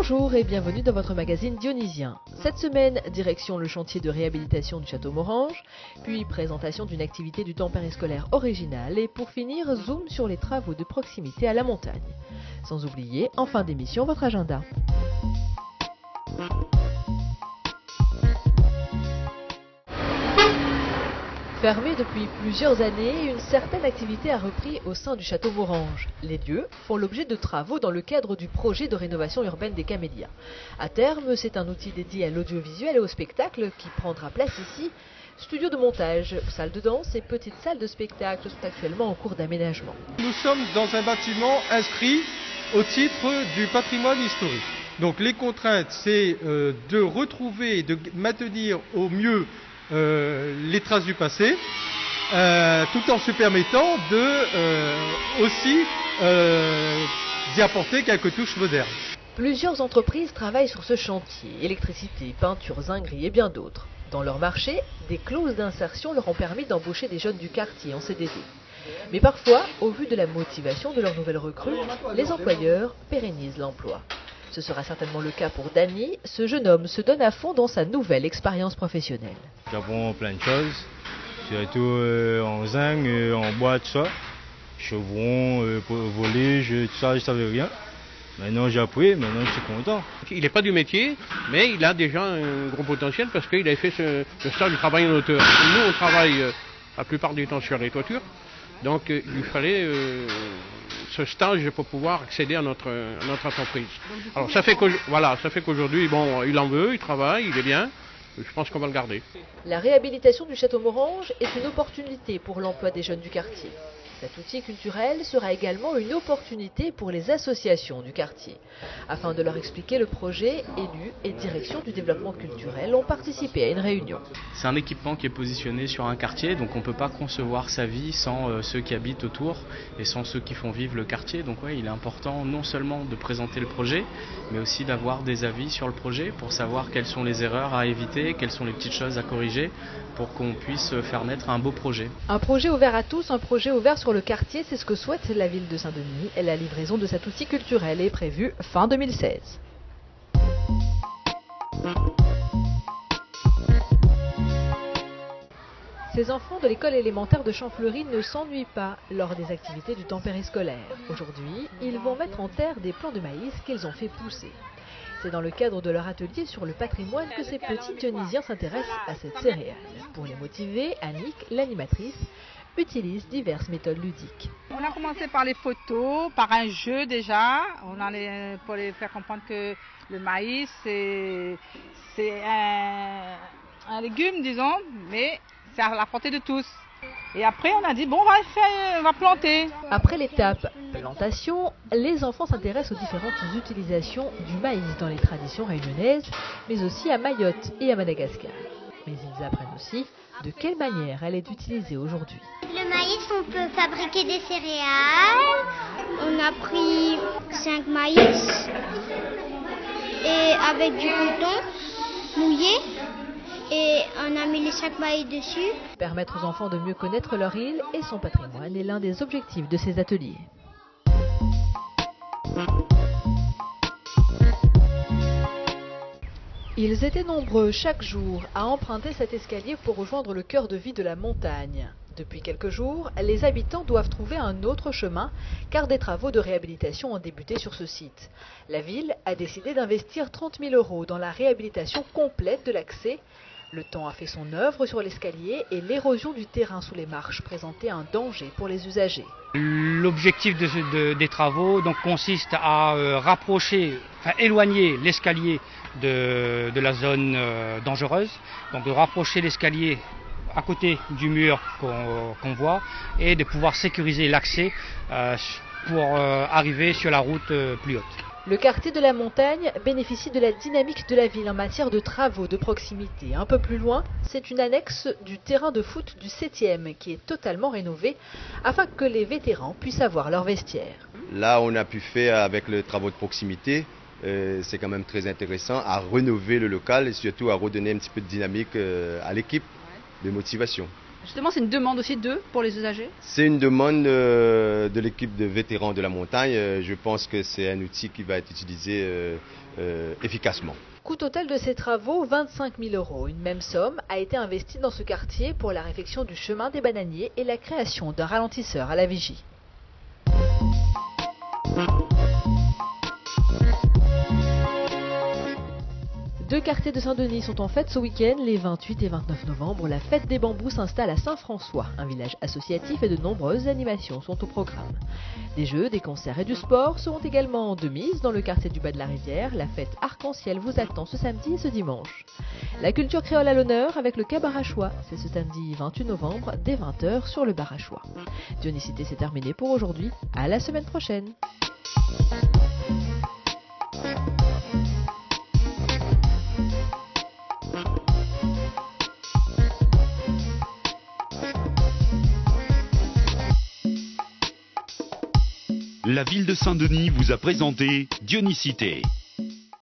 Bonjour et bienvenue dans votre magazine Dionysien. Cette semaine, direction le chantier de réhabilitation du château Morange, puis présentation d'une activité du temps périscolaire originale et pour finir, zoom sur les travaux de proximité à la montagne. Sans oublier, en fin d'émission, votre agenda. Fermé depuis plusieurs années, une certaine activité a repris au sein du château Morange. Les lieux font l'objet de travaux dans le cadre du projet de rénovation urbaine des Camélias. À terme, c'est un outil dédié à l'audiovisuel et au spectacle qui prendra place ici. Studio de montage, salle de danse et petite salle de spectacle sont actuellement en cours d'aménagement. Nous sommes dans un bâtiment inscrit au titre du patrimoine historique. Donc les contraintes, c'est de retrouver et de maintenir au mieux les traces du passé, tout en se permettant de aussi d'y apporter quelques touches modernes. Plusieurs entreprises travaillent sur ce chantier, électricité, peinture, zinguerie et bien d'autres. Dans leur marché, des clauses d'insertion leur ont permis d'embaucher des jeunes du quartier en CDD. Mais parfois, au vu de la motivation de leurs nouvelles recrues, les employeurs pérennisent l'emploi. Ce sera certainement le cas pour Dany. Ce jeune homme se donne à fond dans sa nouvelle expérience professionnelle. J'apprends plein de choses, surtout en zinc, en bois, tout ça. Chevron, voler, tout ça, je ne savais rien. Maintenant j'ai appris, maintenant je suis content. Il n'est pas du métier, mais il a déjà un gros potentiel parce qu'il avait fait ce stage de travail en hauteur. Nous, on travaille la plupart du temps sur les toitures, donc il lui fallait ce stage pour pouvoir accéder à notre entreprise. Alors ça fait qu'aujourd'hui, bon, il en veut, il travaille, il est bien. Je pense qu'on va le garder. La réhabilitation du château Morange est une opportunité pour l'emploi des jeunes du quartier. Cet outil culturel sera également une opportunité pour les associations du quartier. Afin de leur expliquer le projet, élus et direction du développement culturel ont participé à une réunion. C'est un équipement qui est positionné sur un quartier, donc on ne peut pas concevoir sa vie sans ceux qui habitent autour et sans ceux qui font vivre le quartier. Donc ouais, il est important non seulement de présenter le projet, mais aussi d'avoir des avis sur le projet pour savoir quelles sont les erreurs à éviter, quelles sont les petites choses à corriger pour qu'on puisse faire naître un beau projet. Un projet ouvert à tous, un projet ouvert sur le quartier, c'est ce que souhaite la ville de Saint-Denis et la livraison de cet outil culturel est prévue fin 2016. Ces enfants de l'école élémentaire de Champfleury ne s'ennuient pas lors des activités du temps périscolaire. Aujourd'hui, ils vont mettre en terre des plants de maïs qu'ils ont fait pousser. C'est dans le cadre de leur atelier sur le patrimoine que ces petits Dionysiens s'intéressent à cette céréale. Pour les motiver, Annick, l'animatrice, utilise diverses méthodes ludiques. On a commencé par les photos, par un jeu déjà, pour les faire comprendre que le maïs c'est un légume, disons, mais c'est à la portée de tous. Et après on a dit bon on va planter. Après l'étape plantation, les enfants s'intéressent aux différentes utilisations du maïs dans les traditions réunionnaises, mais aussi à Mayotte et à Madagascar. Mais ils apprennent aussi de quelle manière elle est utilisée aujourd'hui. Le maïs, on peut fabriquer des céréales. On a pris 5 maïs et avec du coton mouillé. Et on a mis les 5 maïs dessus. Permettre aux enfants de mieux connaître leur île et son patrimoine est l'un des objectifs de ces ateliers. Ils étaient nombreux chaque jour à emprunter cet escalier pour rejoindre le cœur de vie de la montagne. Depuis quelques jours, les habitants doivent trouver un autre chemin car des travaux de réhabilitation ont débuté sur ce site. La ville a décidé d'investir 30 000 € dans la réhabilitation complète de l'accès. Le temps a fait son œuvre sur l'escalier et l'érosion du terrain sous les marches présentait un danger pour les usagers. L'objectif des travaux consiste à éloigner l'escalier de la zone dangereuse, donc de rapprocher l'escalier à côté du mur qu'on voit et de pouvoir sécuriser l'accès pour arriver sur la route plus haute. Le quartier de la montagne bénéficie de la dynamique de la ville en matière de travaux de proximité. Un peu plus loin, c'est une annexe du terrain de foot du 7e qui est totalement rénové afin que les vétérans puissent avoir leur vestiaire. Là, on a pu faire avec les travaux de proximité, c'est quand même très intéressant à rénover le local et surtout à redonner un petit peu de dynamique à l'équipe, de motivation. Justement, c'est une demande aussi pour les usagers? C'est une demande de l'équipe de vétérans de la montagne. Je pense que c'est un outil qui va être utilisé efficacement. Coût total de ces travaux, 25 000 €. Une même somme a été investie dans ce quartier pour la réfection du chemin des bananiers et la création d'un ralentisseur à la vigie. Deux quartiers de Saint-Denis sont en fête ce week-end. Les 28 et 29 novembre, la fête des bambous s'installe à Saint-François, un village associatif, et de nombreuses animations sont au programme. Des jeux, des concerts et du sport seront également de mise dans le quartier du Bas de la Rivière. La fête arc-en-ciel vous attend ce samedi et ce dimanche. La culture créole à l'honneur avec le cas barachois. C'est ce samedi 28 novembre dès 20 h sur le Barachois. Dionicité, c'est terminé pour aujourd'hui. À la semaine prochaine. La ville de Saint-Denis vous a présenté Dionicité.